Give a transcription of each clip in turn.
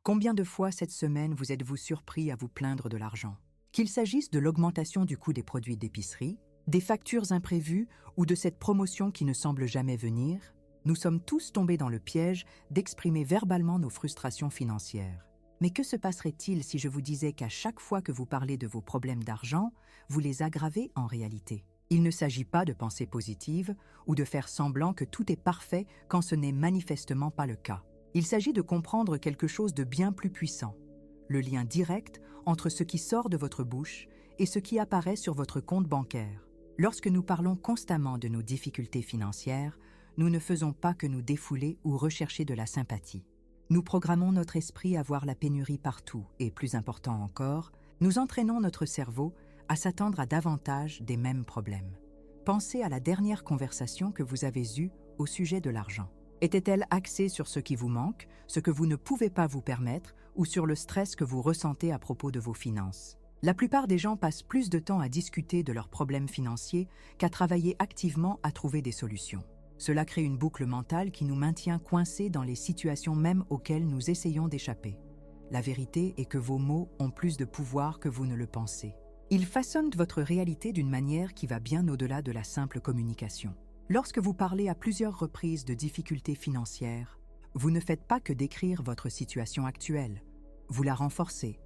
Combien de fois cette semaine vous êtes-vous surpris à vous plaindre de l'argent? Qu'il s'agisse de l'augmentation du coût des produits d'épicerie, des factures imprévues ou de cette promotion qui ne semble jamais venir, nous sommes tous tombés dans le piège d'exprimer verbalement nos frustrations financières. Mais que se passerait-il si je vous disais qu'à chaque fois que vous parlez de vos problèmes d'argent, vous les aggravez en réalité? Il ne s'agit pas de pensée positive ou de faire semblant que tout est parfait quand ce n'est manifestement pas le cas. Il s'agit de comprendre quelque chose de bien plus puissant, le lien direct entre ce qui sort de votre bouche et ce qui apparaît sur votre compte bancaire. Lorsque nous parlons constamment de nos difficultés financières, nous ne faisons pas que nous défouler ou rechercher de la sympathie. Nous programmons notre esprit à voir la pénurie partout et, plus important encore, nous entraînons notre cerveau à s'attendre à davantage des mêmes problèmes. Pensez à la dernière conversation que vous avez eue au sujet de l'argent. Était-elle axée sur ce qui vous manque, ce que vous ne pouvez pas vous permettre, ou sur le stress que vous ressentez à propos de vos finances? La plupart des gens passent plus de temps à discuter de leurs problèmes financiers qu'à travailler activement à trouver des solutions. Cela crée une boucle mentale qui nous maintient coincés dans les situations mêmes auxquelles nous essayons d'échapper. La vérité est que vos mots ont plus de pouvoir que vous ne le pensez. Ils façonnent votre réalité d'une manière qui va bien au-delà de la simple communication. Lorsque vous parlez à plusieurs reprises de difficultés financières, vous ne faites pas que décrire votre situation actuelle, vous la renforcez,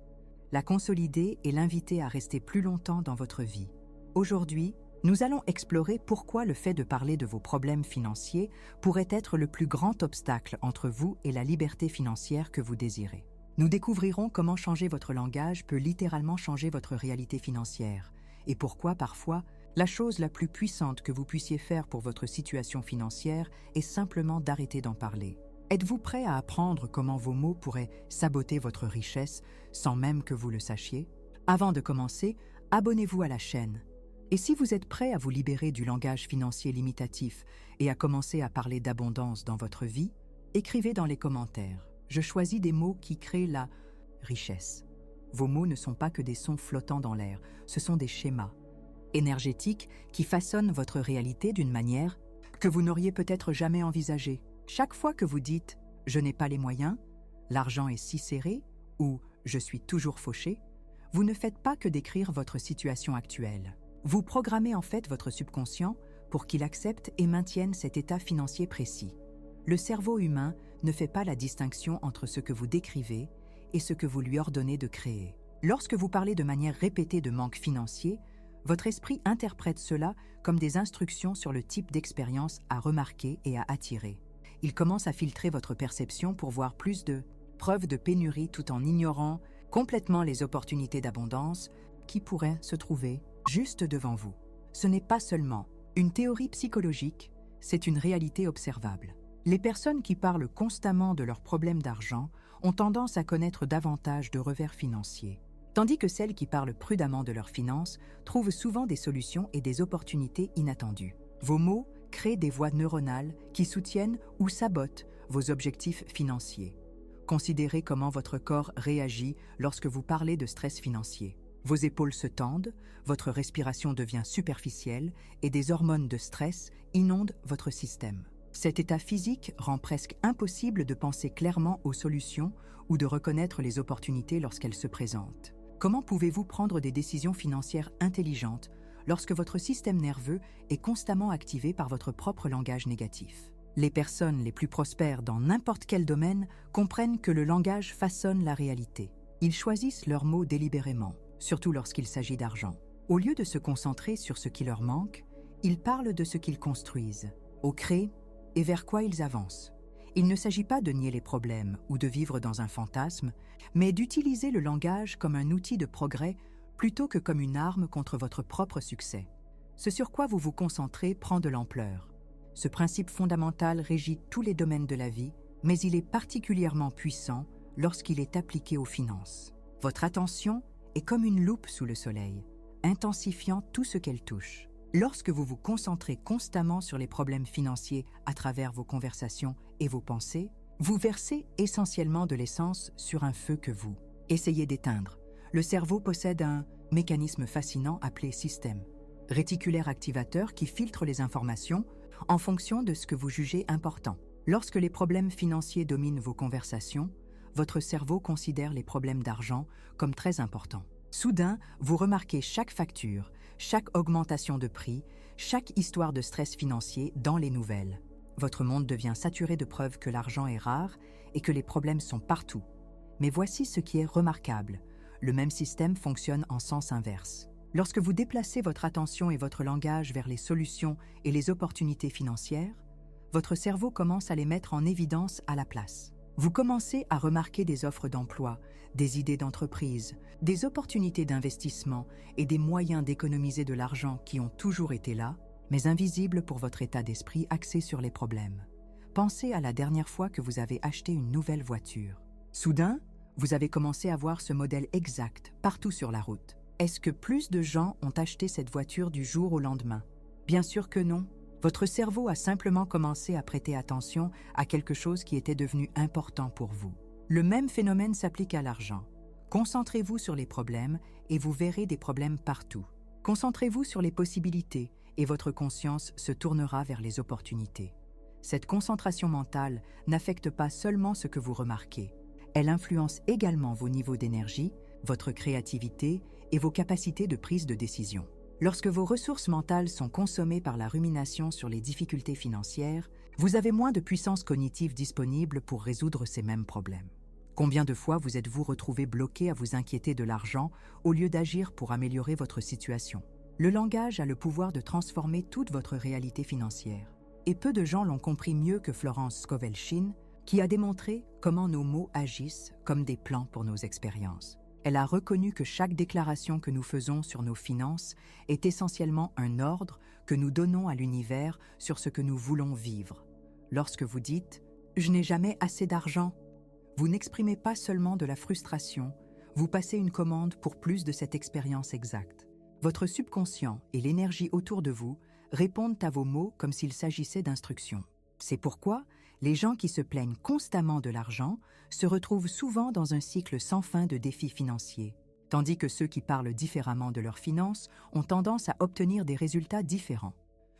la consolidez et l'invitez à rester plus longtemps dans votre vie. Aujourd'hui, nous allons explorer pourquoi le fait de parler de vos problèmes financiers pourrait être le plus grand obstacle entre vous et la liberté financière que vous désirez. Nous découvrirons comment changer votre langage peut littéralement changer votre réalité financière et pourquoi parfois la chose la plus puissante que vous puissiez faire pour votre situation financière est simplement d'arrêter d'en parler. Êtes-vous prêt à apprendre comment vos mots pourraient saboter votre richesse sans même que vous le sachiez? Avant de commencer, abonnez-vous à la chaîne. Et si vous êtes prêt à vous libérer du langage financier limitatif et à commencer à parler d'abondance dans votre vie, écrivez dans les commentaires. Je choisis des mots qui créent la richesse. Vos mots ne sont pas que des sons flottants dans l'air, ce sont des schémas énergétiques qui façonnent votre réalité d'une manière que vous n'auriez peut-être jamais envisagée. Chaque fois que vous dites « je n'ai pas les moyens »,« l'argent est si serré » ou « je suis toujours fauché », vous ne faites pas que décrire votre situation actuelle. Vous programmez en fait votre subconscient pour qu'il accepte et maintienne cet état financier précis. Le cerveau humain ne fait pas la distinction entre ce que vous décrivez et ce que vous lui ordonnez de créer. Lorsque vous parlez de manière répétée de manque financier, votre esprit interprète cela comme des instructions sur le type d'expérience à remarquer et à attirer. Il commence à filtrer votre perception pour voir plus de preuves de pénurie tout en ignorant complètement les opportunités d'abondance qui pourraient se trouver juste devant vous. Ce n'est pas seulement une théorie psychologique, c'est une réalité observable. Les personnes qui parlent constamment de leurs problèmes d'argent ont tendance à connaître davantage de revers financiers, tandis que celles qui parlent prudemment de leurs finances trouvent souvent des solutions et des opportunités inattendues. Vos mots créent des voies neuronales qui soutiennent ou sabotent vos objectifs financiers. Considérez comment votre corps réagit lorsque vous parlez de stress financier. Vos épaules se tendent, votre respiration devient superficielle et des hormones de stress inondent votre système. Cet état physique rend presque impossible de penser clairement aux solutions ou de reconnaître les opportunités lorsqu'elles se présentent. Comment pouvez-vous prendre des décisions financières intelligentes lorsque votre système nerveux est constamment activé par votre propre langage négatif? Les personnes les plus prospères dans n'importe quel domaine comprennent que le langage façonne la réalité. Ils choisissent leurs mots délibérément, surtout lorsqu'il s'agit d'argent. Au lieu de se concentrer sur ce qui leur manque, ils parlent de ce qu'ils construisent, au cré et vers quoi ils avancent. Il ne s'agit pas de nier les problèmes ou de vivre dans un fantasme, mais d'utiliser le langage comme un outil de progrès plutôt que comme une arme contre votre propre succès. Ce sur quoi vous vous concentrez prend de l'ampleur. Ce principe fondamental régit tous les domaines de la vie, mais il est particulièrement puissant lorsqu'il est appliqué aux finances. Votre attention est comme une loupe sous le soleil, intensifiant tout ce qu'elle touche. Lorsque vous vous concentrez constamment sur les problèmes financiers à travers vos conversations et vos pensées, vous versez essentiellement de l'essence sur un feu que vous essayez d'éteindre. Le cerveau possède un mécanisme fascinant appelé système réticulaire activateur qui filtre les informations en fonction de ce que vous jugez important. Lorsque les problèmes financiers dominent vos conversations, votre cerveau considère les problèmes d'argent comme très importants. Soudain, vous remarquez chaque facture, chaque augmentation de prix, chaque histoire de stress financier dans les nouvelles. Votre monde devient saturé de preuves que l'argent est rare et que les problèmes sont partout. Mais voici ce qui est remarquable. Le même système fonctionne en sens inverse. Lorsque vous déplacez votre attention et votre langage vers les solutions et les opportunités financières, votre cerveau commence à les mettre en évidence à la place. Vous commencez à remarquer des offres d'emploi, des idées d'entreprise, des opportunités d'investissement et des moyens d'économiser de l'argent qui ont toujours été là, mais invisibles pour votre état d'esprit axé sur les problèmes. Pensez à la dernière fois que vous avez acheté une nouvelle voiture. Soudain, vous avez commencé à voir ce modèle exact partout sur la route. Est-ce que plus de gens ont acheté cette voiture du jour au lendemain? Bien sûr que non. Votre cerveau a simplement commencé à prêter attention à quelque chose qui était devenu important pour vous. Le même phénomène s'applique à l'argent. Concentrez-vous sur les problèmes et vous verrez des problèmes partout. Concentrez-vous sur les possibilités et votre conscience se tournera vers les opportunités. Cette concentration mentale n'affecte pas seulement ce que vous remarquez. Elle influence également vos niveaux d'énergie, votre créativité et vos capacités de prise de décision. Lorsque vos ressources mentales sont consommées par la rumination sur les difficultés financières, vous avez moins de puissance cognitive disponible pour résoudre ces mêmes problèmes. Combien de fois vous êtes-vous retrouvé bloqué à vous inquiéter de l'argent au lieu d'agir pour améliorer votre situation? Le langage a le pouvoir de transformer toute votre réalité financière. Et peu de gens l'ont compris mieux que Florence Scovel Shinn, qui a démontré comment nos mots agissent comme des plans pour nos expériences. Elle a reconnu que chaque déclaration que nous faisons sur nos finances est essentiellement un ordre que nous donnons à l'univers sur ce que nous voulons vivre. Lorsque vous dites « je n'ai jamais assez d'argent », vous n'exprimez pas seulement de la frustration, vous passez une commande pour plus de cette expérience exacte. Votre subconscient et l'énergie autour de vous répondent à vos mots comme s'il s'agissait d'instructions. C'est pourquoi les gens qui se plaignent constamment de l'argent se retrouvent souvent dans un cycle sans fin de défis financiers, tandis que ceux qui parlent différemment de leurs finances ont tendance à obtenir des résultats différents.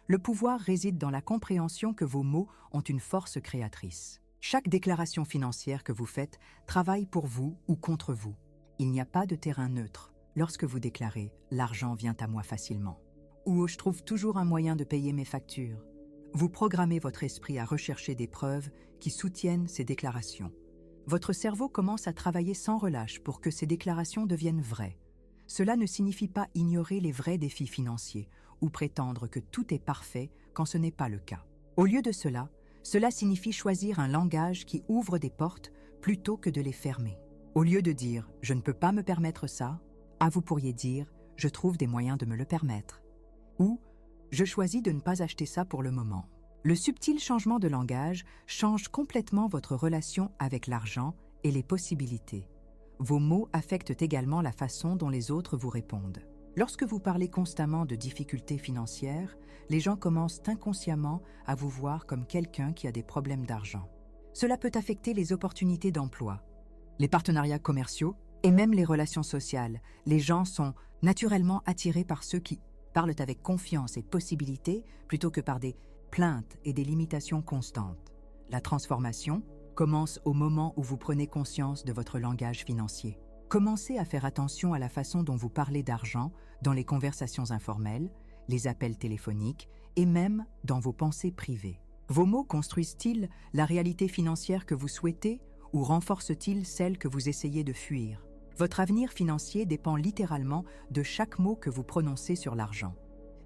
Le pouvoir réside dans la compréhension que vos mots ont une force créatrice. Chaque déclaration financière que vous faites travaille pour vous ou contre vous. Il n'y a pas de terrain neutre lorsque vous déclarez « l'argent vient à moi facilement » ou « je trouve toujours un moyen de payer mes factures ». Vous programmez votre esprit à rechercher des preuves qui soutiennent ces déclarations. Votre cerveau commence à travailler sans relâche pour que ces déclarations deviennent vraies. Cela ne signifie pas ignorer les vrais défis financiers ou prétendre que tout est parfait quand ce n'est pas le cas. Au lieu de cela, cela signifie choisir un langage qui ouvre des portes plutôt que de les fermer. Au lieu de dire « je ne peux pas me permettre ça », vous pourriez dire « je trouve des moyens de me le permettre » ou « je choisis de ne pas acheter ça pour le moment ». Le subtil changement de langage change complètement votre relation avec l'argent et les possibilités. Vos mots affectent également la façon dont les autres vous répondent. Lorsque vous parlez constamment de difficultés financières, les gens commencent inconsciemment à vous voir comme quelqu'un qui a des problèmes d'argent. Cela peut affecter les opportunités d'emploi, les partenariats commerciaux et même les relations sociales. Les gens sont naturellement attirés par ceux qui parlent avec confiance et possibilité plutôt que par des plaintes et des limitations constantes. La transformation commence au moment où vous prenez conscience de votre langage financier. Commencez à faire attention à la façon dont vous parlez d'argent dans les conversations informelles, les appels téléphoniques et même dans vos pensées privées. Vos mots construisent-ils la réalité financière que vous souhaitez ou renforcent-ils celle que vous essayez de fuir? Votre avenir financier dépend littéralement de chaque mot que vous prononcez sur l'argent.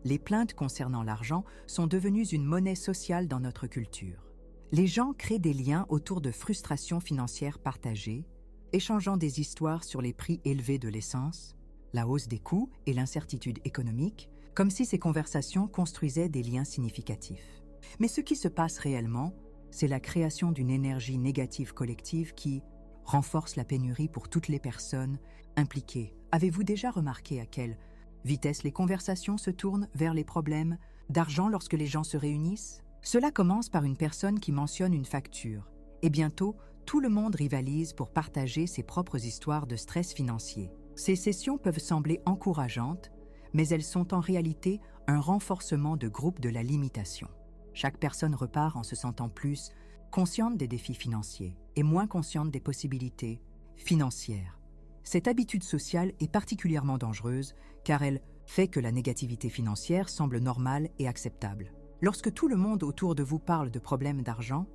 Les plaintes concernant l'argent sont devenues une monnaie sociale dans notre culture. Les gens créent des liens autour de frustrations financières partagées, échangeant des histoires sur les prix élevés de l'essence, la hausse des coûts et l'incertitude économique, comme si ces conversations construisaient des liens significatifs. Mais ce qui se passe réellement, c'est la création d'une énergie négative collective qui renforce la pénurie pour toutes les personnes impliquées. Avez-vous déjà remarqué à quelle vitesse les conversations se tournent vers les problèmes d'argent lorsque les gens se réunissent? Cela commence par une personne qui mentionne une facture, et bientôt, tout le monde rivalise pour partager ses propres histoires de stress financier. Ces sessions peuvent sembler encourageantes, mais elles sont en réalité un renforcement de groupe de la limitation. Chaque personne repart en se sentant plus consciente des défis financiers et moins consciente des possibilités financières. Cette habitude sociale est particulièrement dangereuse car elle fait que la négativité financière semble normale et acceptable. Lorsque tout le monde autour de vous parle de problèmes d'argent,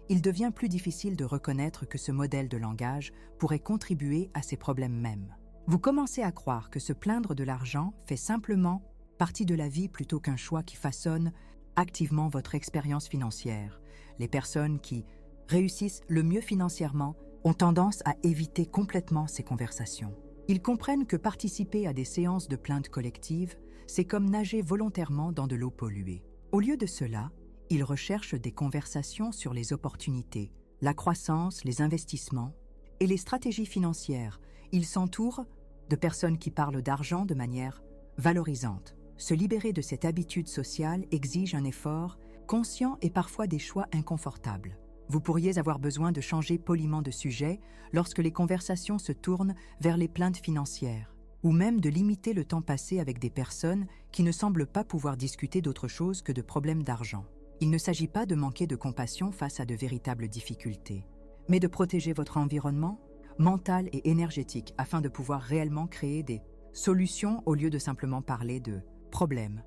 il devient plus difficile de reconnaître que ce modèle de langage pourrait contribuer à ces problèmes mêmes. Vous commencez à croire que se plaindre de l'argent fait simplement partie de la vie plutôt qu'un choix qui façonne activement votre expérience financière. Les personnes qui réussissent le mieux financièrement ont tendance à éviter complètement ces conversations. Ils comprennent que participer à des séances de plainte collective, c'est comme nager volontairement dans de l'eau polluée. Au lieu de cela, ils recherchent des conversations sur les opportunités, la croissance, les investissements et les stratégies financières. Ils s'entourent de personnes qui parlent d'argent de manière valorisante. Se libérer de cette habitude sociale exige un effort conscient et parfois des choix inconfortables. Vous pourriez avoir besoin de changer poliment de sujet lorsque les conversations se tournent vers les plaintes financières, ou même de limiter le temps passé avec des personnes qui ne semblent pas pouvoir discuter d'autre chose que de problèmes d'argent. Il ne s'agit pas de manquer de compassion face à de véritables difficultés, mais de protéger votre environnement mental et énergétique afin de pouvoir réellement créer des solutions au lieu de simplement parler de problèmes.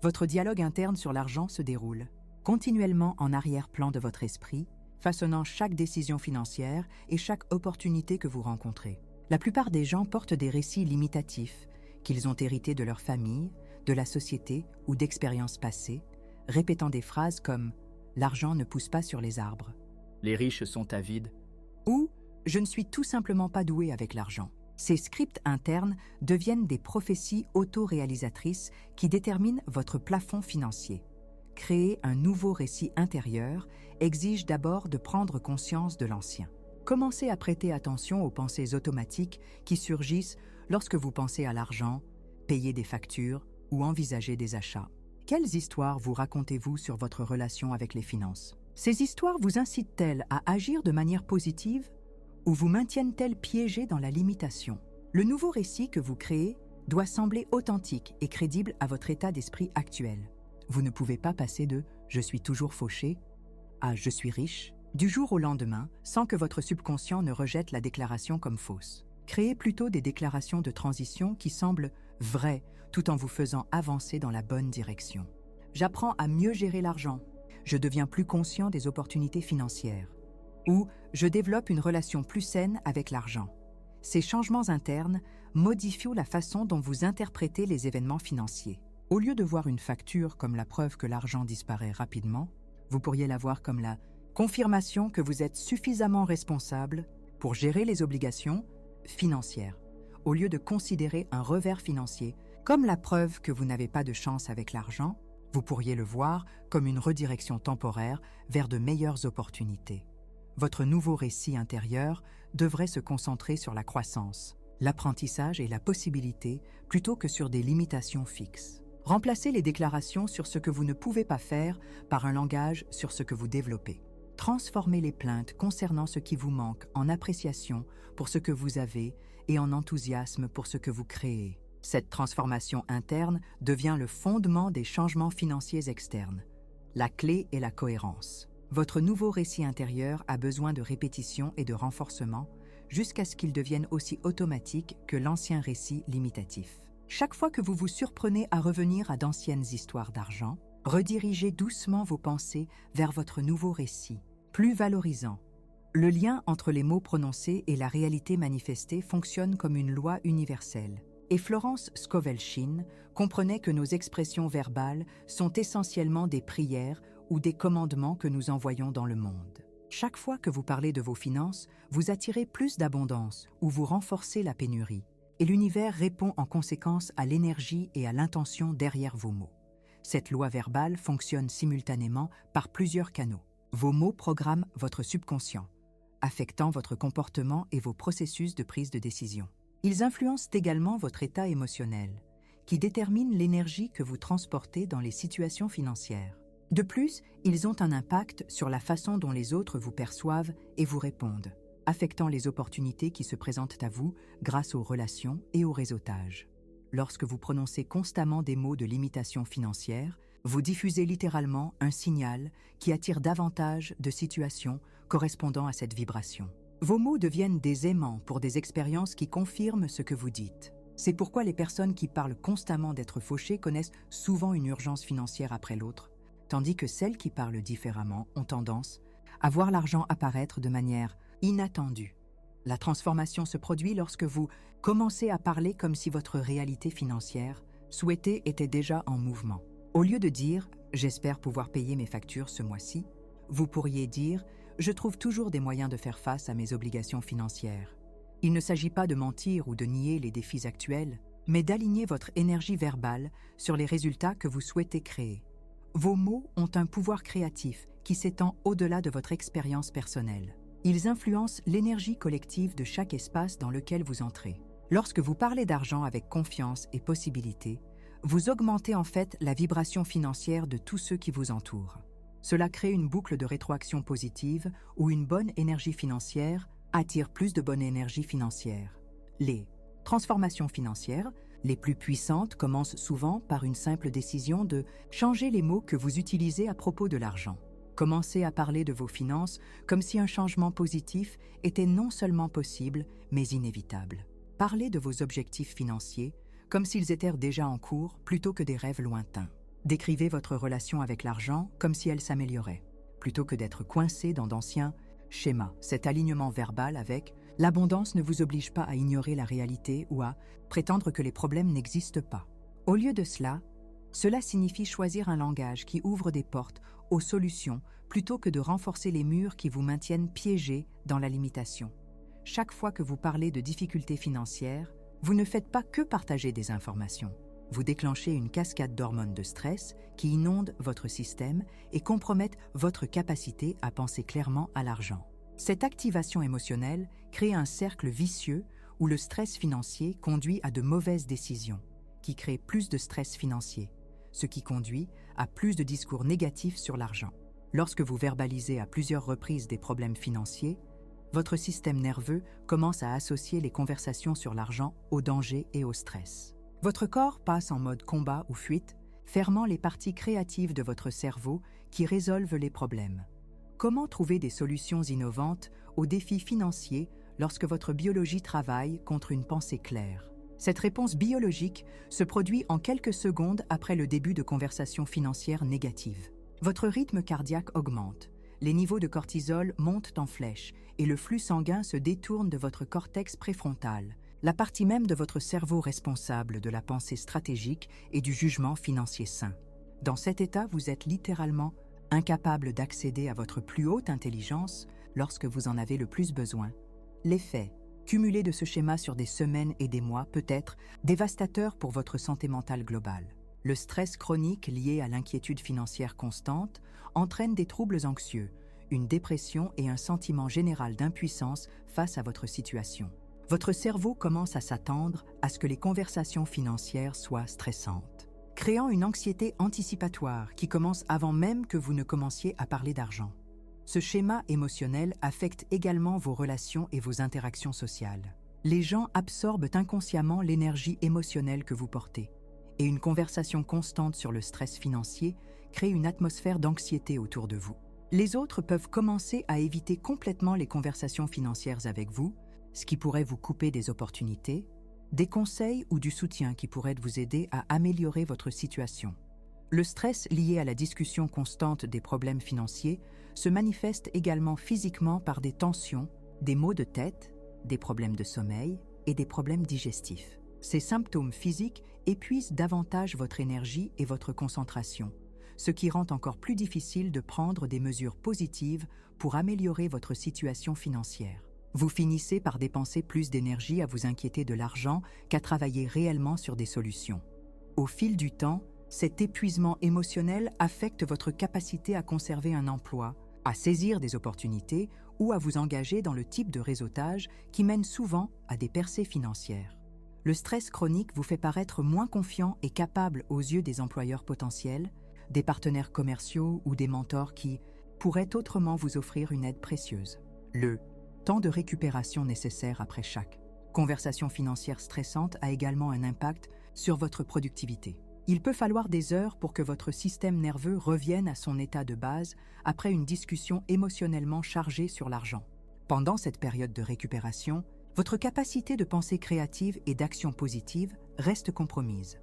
Votre dialogue interne sur l'argent se déroule continuellement en arrière-plan de votre esprit, façonnant chaque décision financière et chaque opportunité que vous rencontrez. La plupart des gens portent des récits limitatifs qu'ils ont hérités de leur famille, de la société ou d'expériences passées, répétant des phrases comme « l'argent ne pousse pas sur les arbres » Les riches sont avides. ou « je ne suis tout simplement pas doué avec l'argent ». Ces scripts internes deviennent des prophéties auto-réalisatrices qui déterminent votre plafond financier. Créer un nouveau récit intérieur exige d'abord de prendre conscience de l'ancien. Commencez à prêter attention aux pensées automatiques qui surgissent lorsque vous pensez à l'argent, payer des factures ou envisager des achats. Quelles histoires vous racontez-vous sur votre relation avec les finances? Ces histoires vous incitent-elles à agir de manière positive ou vous maintiennent-elles piégés dans la limitation? Le nouveau récit que vous créez doit sembler authentique et crédible à votre état d'esprit actuel. Vous ne pouvez pas passer de « je suis toujours fauché » à « je suis riche » du jour au lendemain sans que votre subconscient ne rejette la déclaration comme fausse. Créez plutôt des déclarations de transition qui semblent vraies tout en vous faisant avancer dans la bonne direction. J'apprends à mieux gérer l'argent. Je deviens plus conscient des opportunités financières. Ou je développe une relation plus saine avec l'argent. Ces changements internes modifient la façon dont vous interprétez les événements financiers. Au lieu de voir une facture comme la preuve que l'argent disparaît rapidement, vous pourriez la voir comme la confirmation que vous êtes suffisamment responsable pour gérer les obligations financières, au lieu de considérer un revers financier comme la preuve que vous n'avez pas de chance avec l'argent. Vous pourriez le voir comme une redirection temporaire vers de meilleures opportunités. Votre nouveau récit intérieur devrait se concentrer sur la croissance, l'apprentissage et la possibilité plutôt que sur des limitations fixes. Remplacez les déclarations sur ce que vous ne pouvez pas faire par un langage sur ce que vous développez. Transformez les plaintes concernant ce qui vous manque en appréciation pour ce que vous avez et en enthousiasme pour ce que vous créez. Cette transformation interne devient le fondement des changements financiers externes. La clé est la cohérence. Votre nouveau récit intérieur a besoin de répétition et de renforcement jusqu'à ce qu'il devienne aussi automatique que l'ancien récit limitatif. Chaque fois que vous vous surprenez à revenir à d'anciennes histoires d'argent, redirigez doucement vos pensées vers votre nouveau récit, plus valorisant. Le lien entre les mots prononcés et la réalité manifestée fonctionne comme une loi universelle. Et Florence Scovel Shinn comprenait que nos expressions verbales sont essentiellement des prières ou des commandements que nous envoyons dans le monde. Chaque fois que vous parlez de vos finances, vous attirez plus d'abondance ou vous renforcez la pénurie. Et l'univers répond en conséquence à l'énergie et à l'intention derrière vos mots. Cette loi verbale fonctionne simultanément par plusieurs canaux. Vos mots programment votre subconscient, affectant votre comportement et vos processus de prise de décision. Ils influencent également votre état émotionnel, qui détermine l'énergie que vous transportez dans les situations financières. De plus, ils ont un impact sur la façon dont les autres vous perçoivent et vous répondent, affectant les opportunités qui se présentent à vous grâce aux relations et au réseautage. Lorsque vous prononcez constamment des mots de limitation financière, Vous diffusez littéralement un signal qui attire davantage de situations correspondant à cette vibration. Vos mots deviennent des aimants pour des expériences qui confirment ce que vous dites. C'est pourquoi les personnes qui parlent constamment d'être fauchées connaissent souvent une urgence financière après l'autre, tandis que celles qui parlent différemment ont tendance à voir l'argent apparaître de manière inattendue. La transformation se produit lorsque vous commencez à parler comme si votre réalité financière souhaitée était déjà en mouvement. Au lieu de dire « j'espère pouvoir payer mes factures ce mois-ci », vous pourriez dire « je trouve toujours des moyens de faire face à mes obligations financières ». Il ne s'agit pas de mentir ou de nier les défis actuels, mais d'aligner votre énergie verbale sur les résultats que vous souhaitez créer. Vos mots ont un pouvoir créatif qui s'étend au-delà de votre expérience personnelle. Ils influencent l'énergie collective de chaque espace dans lequel vous entrez. Lorsque vous parlez d'argent avec confiance et possibilité, vous augmentez en fait la vibration financière de tous ceux qui vous entourent. Cela crée une boucle de rétroaction positive où une bonne énergie financière attire plus de bonne énergie financière. Les transformations financières les plus puissantes commencent souvent par une simple décision de changer les mots que vous utilisez à propos de l'argent. Commencez à parler de vos finances comme si un changement positif était non seulement possible, mais inévitable. Parlez de vos objectifs financiers comme s'ils étaient déjà en cours plutôt que des rêves lointains. Décrivez votre relation avec l'argent comme si elle s'améliorait, plutôt que d'être coincé dans d'anciens schémas. Cet alignement verbal avec l'abondance ne vous oblige pas à ignorer la réalité ou à prétendre que les problèmes n'existent pas. Au lieu de cela signifie choisir un langage qui ouvre des portes aux solutions plutôt que de renforcer les murs qui vous maintiennent piégés dans la limitation. Chaque fois que vous parlez de difficultés financières, vous ne faites pas que partager des informations. Vous déclenchez une cascade d'hormones de stress qui inondent votre système et compromettent votre capacité à penser clairement à l'argent. Cette activation émotionnelle crée un cercle vicieux où le stress financier conduit à de mauvaises décisions, qui créent plus de stress financier, ce qui conduit à plus de discours négatifs sur l'argent. Lorsque vous verbalisez à plusieurs reprises des problèmes financiers, votre système nerveux commence à associer les conversations sur l'argent au danger et au stress. Votre corps passe en mode combat ou fuite, fermant les parties créatives de votre cerveau qui résolvent les problèmes. Comment trouver des solutions innovantes aux défis financiers lorsque votre biologie travaille contre une pensée claire? Cette réponse biologique se produit en quelques secondes après le début de conversations financières négatives. Votre rythme cardiaque augmente, les niveaux de cortisol montent en flèche et le flux sanguin se détourne de votre cortex préfrontal, la partie même de votre cerveau responsable de la pensée stratégique et du jugement financier sain. Dans cet état, vous êtes littéralement incapable d'accéder à votre plus haute intelligence lorsque vous en avez le plus besoin. L'effet cumulé de ce schéma sur des semaines et des mois peut être dévastateur pour votre santé mentale globale. Le stress chronique lié à l'inquiétude financière constante entraîne des troubles anxieux, une dépression et un sentiment général d'impuissance face à votre situation. Votre cerveau commence à s'attendre à ce que les conversations financières soient stressantes, créant une anxiété anticipatoire qui commence avant même que vous ne commenciez à parler d'argent. Ce schéma émotionnel affecte également vos relations et vos interactions sociales. Les gens absorbent inconsciemment l'énergie émotionnelle que vous portez, et une conversation constante sur le stress financier crée une atmosphère d'anxiété autour de vous. Les autres peuvent commencer à éviter complètement les conversations financières avec vous, ce qui pourrait vous couper des opportunités, des conseils ou du soutien qui pourraient vous aider à améliorer votre situation. Le stress lié à la discussion constante des problèmes financiers se manifeste également physiquement par des tensions, des maux de tête, des problèmes de sommeil et des problèmes digestifs. Ces symptômes physiques épuisent davantage votre énergie et votre concentration, ce qui rend encore plus difficile de prendre des mesures positives pour améliorer votre situation financière. Vous finissez par dépenser plus d'énergie à vous inquiéter de l'argent qu'à travailler réellement sur des solutions. Au fil du temps, cet épuisement émotionnel affecte votre capacité à conserver un emploi, à saisir des opportunités ou à vous engager dans le type de réseautage qui mène souvent à des percées financières. Le stress chronique vous fait paraître moins confiant et capable aux yeux des employeurs potentiels, des partenaires commerciaux ou des mentors qui pourraient autrement vous offrir une aide précieuse. Le temps de récupération nécessaire après chaque conversation financière stressante a également un impact sur votre productivité. Il peut falloir des heures pour que votre système nerveux revienne à son état de base après une discussion émotionnellement chargée sur l'argent. Pendant cette période de récupération, votre capacité de pensée créative et d'action positive reste compromise.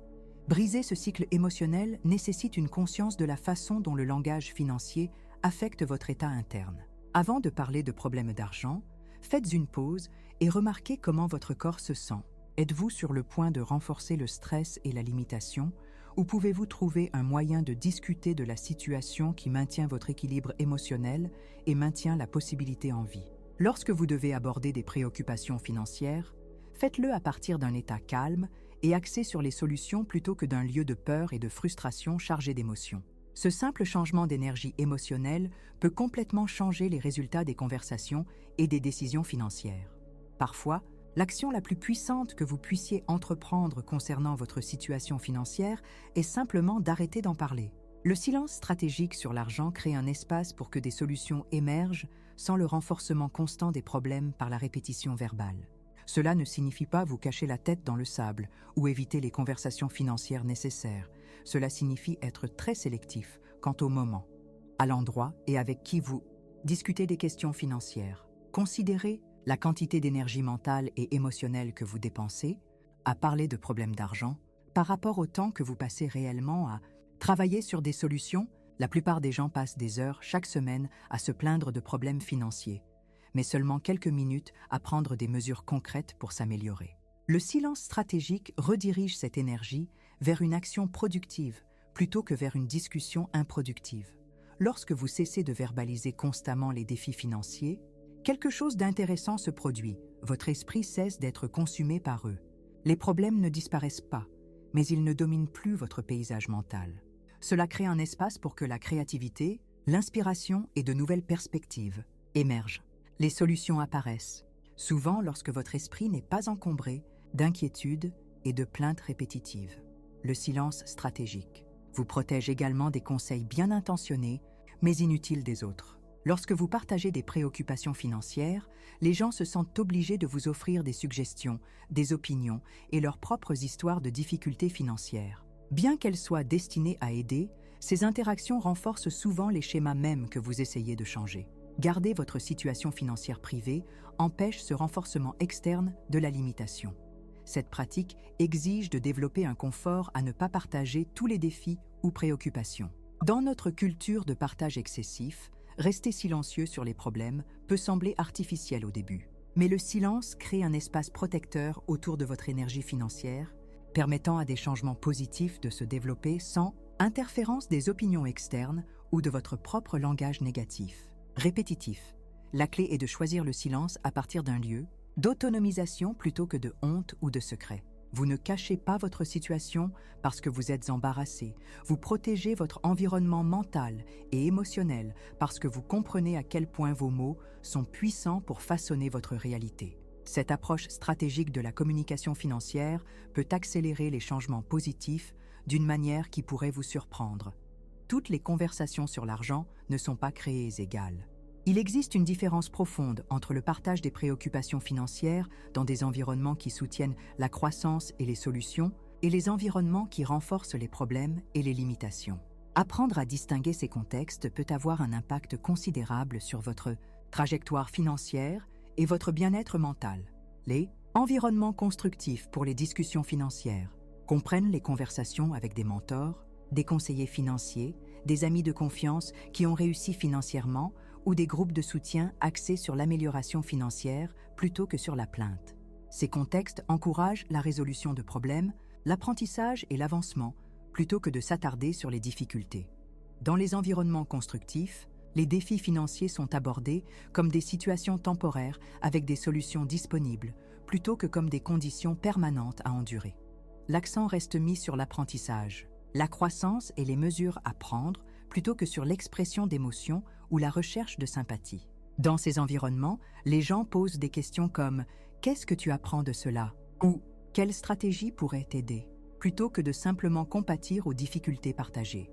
Briser ce cycle émotionnel nécessite une conscience de la façon dont le langage financier affecte votre état interne. Avant de parler de problèmes d'argent, faites une pause et remarquez comment votre corps se sent. Êtes-vous sur le point de renforcer le stress et la limitation, ou pouvez-vous trouver un moyen de discuter de la situation qui maintient votre équilibre émotionnel et maintient la possibilité en vie? Lorsque vous devez aborder des préoccupations financières, faites-le à partir d'un état calme et axé sur les solutions plutôt que d'un lieu de peur et de frustration chargé d'émotions. Ce simple changement d'énergie émotionnelle peut complètement changer les résultats des conversations et des décisions financières. Parfois, l'action la plus puissante que vous puissiez entreprendre concernant votre situation financière est simplement d'arrêter d'en parler. Le silence stratégique sur l'argent crée un espace pour que des solutions émergent sans le renforcement constant des problèmes par la répétition verbale. Cela ne signifie pas vous cacher la tête dans le sable ou éviter les conversations financières nécessaires. Cela signifie être très sélectif quant au moment, à l'endroit et avec qui vous discutez des questions financières. Considérez la quantité d'énergie mentale et émotionnelle que vous dépensez à parler de problèmes d'argent par rapport au temps que vous passez réellement à travailler sur des solutions. La plupart des gens passent des heures chaque semaine à se plaindre de problèmes financiers, mais seulement quelques minutes à prendre des mesures concrètes pour s'améliorer. Le silence stratégique redirige cette énergie vers une action productive plutôt que vers une discussion improductive. Lorsque vous cessez de verbaliser constamment les défis financiers, quelque chose d'intéressant se produit. Votre esprit cesse d'être consumé par eux. Les problèmes ne disparaissent pas, mais ils ne dominent plus votre paysage mental. Cela crée un espace pour que la créativité, l'inspiration et de nouvelles perspectives émergent. Les solutions apparaissent, souvent lorsque votre esprit n'est pas encombré d'inquiétudes et de plaintes répétitives. Le silence stratégique vous protège également des conseils bien intentionnés, mais inutiles des autres. Lorsque vous partagez des préoccupations financières, les gens se sentent obligés de vous offrir des suggestions, des opinions et leurs propres histoires de difficultés financières. Bien qu'elles soient destinées à aider, ces interactions renforcent souvent les schémas mêmes que vous essayez de changer. Garder votre situation financière privée empêche ce renforcement externe de la limitation. Cette pratique exige de développer un confort à ne pas partager tous les défis ou préoccupations. Dans notre culture de partage excessif, rester silencieux sur les problèmes peut sembler artificiel au début. Mais le silence crée un espace protecteur autour de votre énergie financière, permettant à des changements positifs de se développer sans interférence des opinions externes ou de votre propre langage négatif. Répétitif. La clé est de choisir le silence à partir d'un lieu d'autonomisation plutôt que de honte ou de secret. Vous ne cachez pas votre situation parce que vous êtes embarrassé. Vous protégez votre environnement mental et émotionnel parce que vous comprenez à quel point vos mots sont puissants pour façonner votre réalité. Cette approche stratégique de la communication financière peut accélérer les changements positifs d'une manière qui pourrait vous surprendre. Toutes les conversations sur l'argent ne sont pas créées égales. Il existe une différence profonde entre le partage des préoccupations financières dans des environnements qui soutiennent la croissance et les solutions et les environnements qui renforcent les problèmes et les limitations. Apprendre à distinguer ces contextes peut avoir un impact considérable sur votre trajectoire financière et votre bien-être mental. Les environnements constructifs pour les discussions financières comprennent les conversations avec des mentors, des conseillers financiers, des amis de confiance qui ont réussi financièrement ou des groupes de soutien axés sur l'amélioration financière plutôt que sur la plainte. Ces contextes encouragent la résolution de problèmes, l'apprentissage et l'avancement plutôt que de s'attarder sur les difficultés. Dans les environnements constructifs, les défis financiers sont abordés comme des situations temporaires avec des solutions disponibles plutôt que comme des conditions permanentes à endurer. L'accent reste mis sur l'apprentissage, la croissance et les mesures à prendre plutôt que sur l'expression d'émotions ou la recherche de sympathie. Dans ces environnements, les gens posent des questions comme « Qu'est-ce que tu apprends de cela ?» ou « Quelle stratégie pourrait t'aider ?» plutôt que de simplement compatir aux difficultés partagées.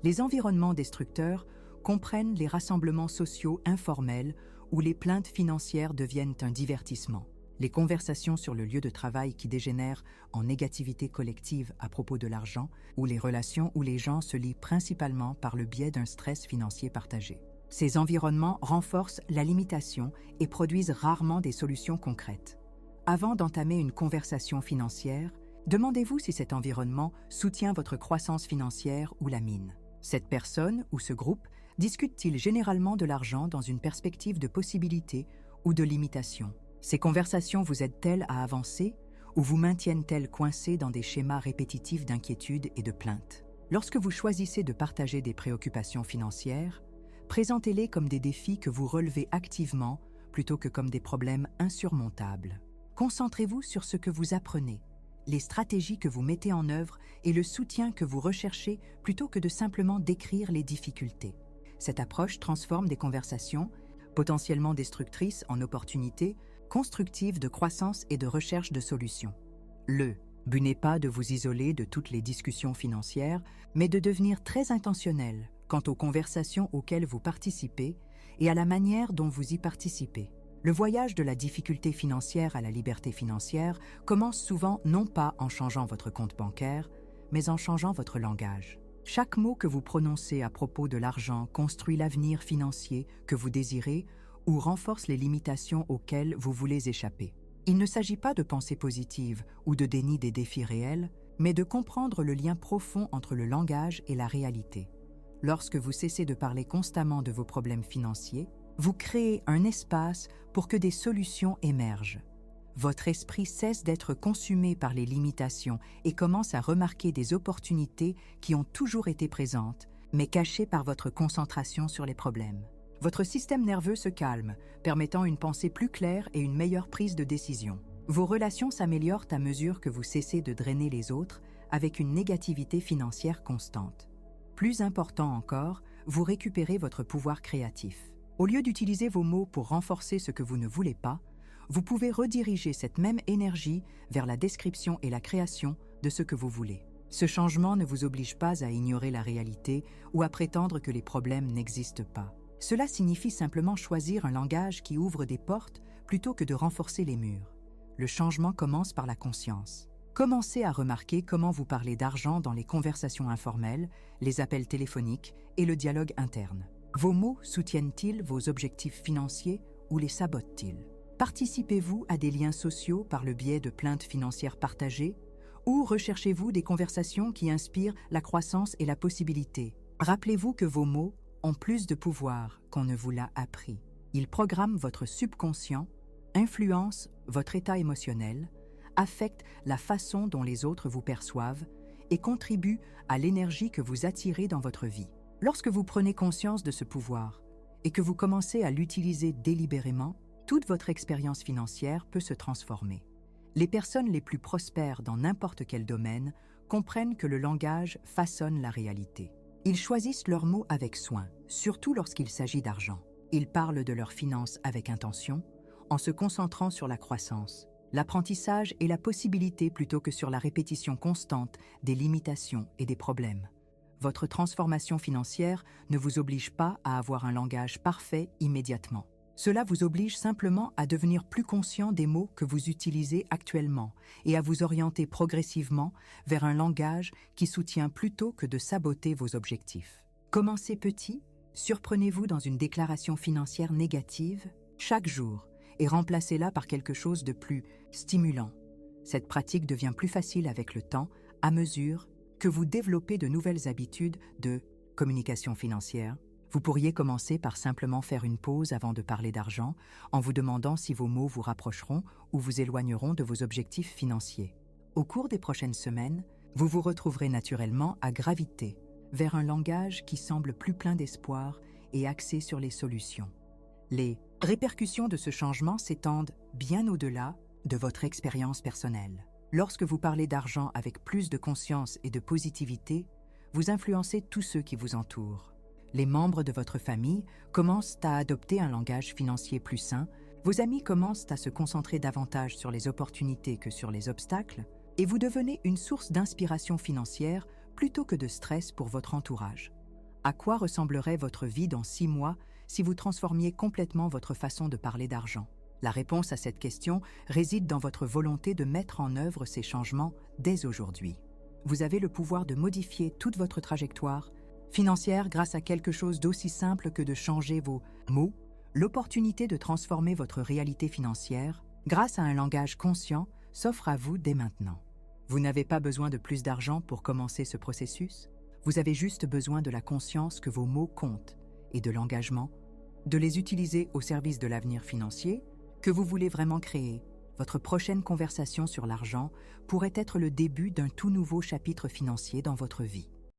Les environnements destructeurs comprennent les rassemblements sociaux informels où les plaintes financières deviennent un divertissement. Les conversations sur le lieu de travail qui dégénèrent en négativité collective à propos de l'argent, ou les relations où les gens se lient principalement par le biais d'un stress financier partagé. Ces environnements renforcent la limitation et produisent rarement des solutions concrètes. Avant d'entamer une conversation financière, demandez-vous si cet environnement soutient votre croissance financière ou la mine. Cette personne ou ce groupe discute-t-il généralement de l'argent dans une perspective de possibilité ou de limitation? Ces conversations vous aident-elles à avancer ou vous maintiennent-elles coincés dans des schémas répétitifs d'inquiétude et de plainte? Lorsque vous choisissez de partager des préoccupations financières, présentez-les comme des défis que vous relevez activement plutôt que comme des problèmes insurmontables. Concentrez-vous sur ce que vous apprenez, les stratégies que vous mettez en œuvre et le soutien que vous recherchez plutôt que de simplement décrire les difficultés. Cette approche transforme des conversations, potentiellement destructrices en opportunités, constructives de croissance et de recherche de solutions. Le but n'est pas de vous isoler de toutes les discussions financières, mais de devenir très intentionnel quant aux conversations auxquelles vous participez et à la manière dont vous y participez. Le voyage de la difficulté financière à la liberté financière commence souvent non pas en changeant votre compte bancaire, mais en changeant votre langage. Chaque mot que vous prononcez à propos de l'argent construit l'avenir financier que vous désirez ou renforce les limitations auxquelles vous voulez échapper. Il ne s'agit pas de pensée positive ou de déni des défis réels, mais de comprendre le lien profond entre le langage et la réalité. Lorsque vous cessez de parler constamment de vos problèmes financiers, vous créez un espace pour que des solutions émergent. Votre esprit cesse d'être consumé par les limitations et commence à remarquer des opportunités qui ont toujours été présentes, mais cachées par votre concentration sur les problèmes. Votre système nerveux se calme, permettant une pensée plus claire et une meilleure prise de décision. Vos relations s'améliorent à mesure que vous cessez de drainer les autres avec une négativité financière constante. Plus important encore, vous récupérez votre pouvoir créatif. Au lieu d'utiliser vos mots pour renforcer ce que vous ne voulez pas, vous pouvez rediriger cette même énergie vers la description et la création de ce que vous voulez. Ce changement ne vous oblige pas à ignorer la réalité ou à prétendre que les problèmes n'existent pas. Cela signifie simplement choisir un langage qui ouvre des portes plutôt que de renforcer les murs. Le changement commence par la conscience. Commencez à remarquer comment vous parlez d'argent dans les conversations informelles, les appels téléphoniques et le dialogue interne. Vos mots soutiennent-ils vos objectifs financiers ou les sabotent-ils? Participez-vous à des liens sociaux par le biais de plaintes financières partagées ou recherchez-vous des conversations qui inspirent la croissance et la possibilité? Rappelez-vous que vos mots ont plus de pouvoir qu'on ne vous l'a appris. Ils programment votre subconscient, influencent votre état émotionnel, affectent la façon dont les autres vous perçoivent et contribuent à l'énergie que vous attirez dans votre vie. Lorsque vous prenez conscience de ce pouvoir et que vous commencez à l'utiliser délibérément, toute votre expérience financière peut se transformer. Les personnes les plus prospères dans n'importe quel domaine comprennent que le langage façonne la réalité. Ils choisissent leurs mots avec soin, surtout lorsqu'il s'agit d'argent. Ils parlent de leurs finances avec intention, en se concentrant sur la croissance, l'apprentissage et la possibilité plutôt que sur la répétition constante des limitations et des problèmes. Votre transformation financière ne vous oblige pas à avoir un langage parfait immédiatement. Cela vous oblige simplement à devenir plus conscient des mots que vous utilisez actuellement et à vous orienter progressivement vers un langage qui soutient plutôt que de saboter vos objectifs. Commencez petit, surprenez-vous dans une déclaration financière négative chaque jour et remplacez-la par quelque chose de plus stimulant. Cette pratique devient plus facile avec le temps à mesure que vous développez de nouvelles habitudes de communication financière. Vous pourriez commencer par simplement faire une pause avant de parler d'argent en vous demandant si vos mots vous rapprocheront ou vous éloigneront de vos objectifs financiers. Au cours des prochaines semaines, vous vous retrouverez naturellement à graviter vers un langage qui semble plus plein d'espoir et axé sur les solutions. Les répercussions de ce changement s'étendent bien au-delà de votre expérience personnelle. Lorsque vous parlez d'argent avec plus de conscience et de positivité, vous influencez tous ceux qui vous entourent. Les membres de votre famille commencent à adopter un langage financier plus sain, vos amis commencent à se concentrer davantage sur les opportunités que sur les obstacles, et vous devenez une source d'inspiration financière plutôt que de stress pour votre entourage. À quoi ressemblerait votre vie dans 6 mois si vous transformiez complètement votre façon de parler d'argent? La réponse à cette question réside dans votre volonté de mettre en œuvre ces changements dès aujourd'hui. Vous avez le pouvoir de modifier toute votre trajectoire financière grâce à quelque chose d'aussi simple que de changer vos mots, l'opportunité de transformer votre réalité financière grâce à un langage conscient s'offre à vous dès maintenant. Vous n'avez pas besoin de plus d'argent pour commencer ce processus. Vous avez juste besoin de la conscience que vos mots comptent et de l'engagement de les utiliser au service de l'avenir financier que vous voulez vraiment créer. Votre prochaine conversation sur l'argent pourrait être le début d'un tout nouveau chapitre financier dans votre vie.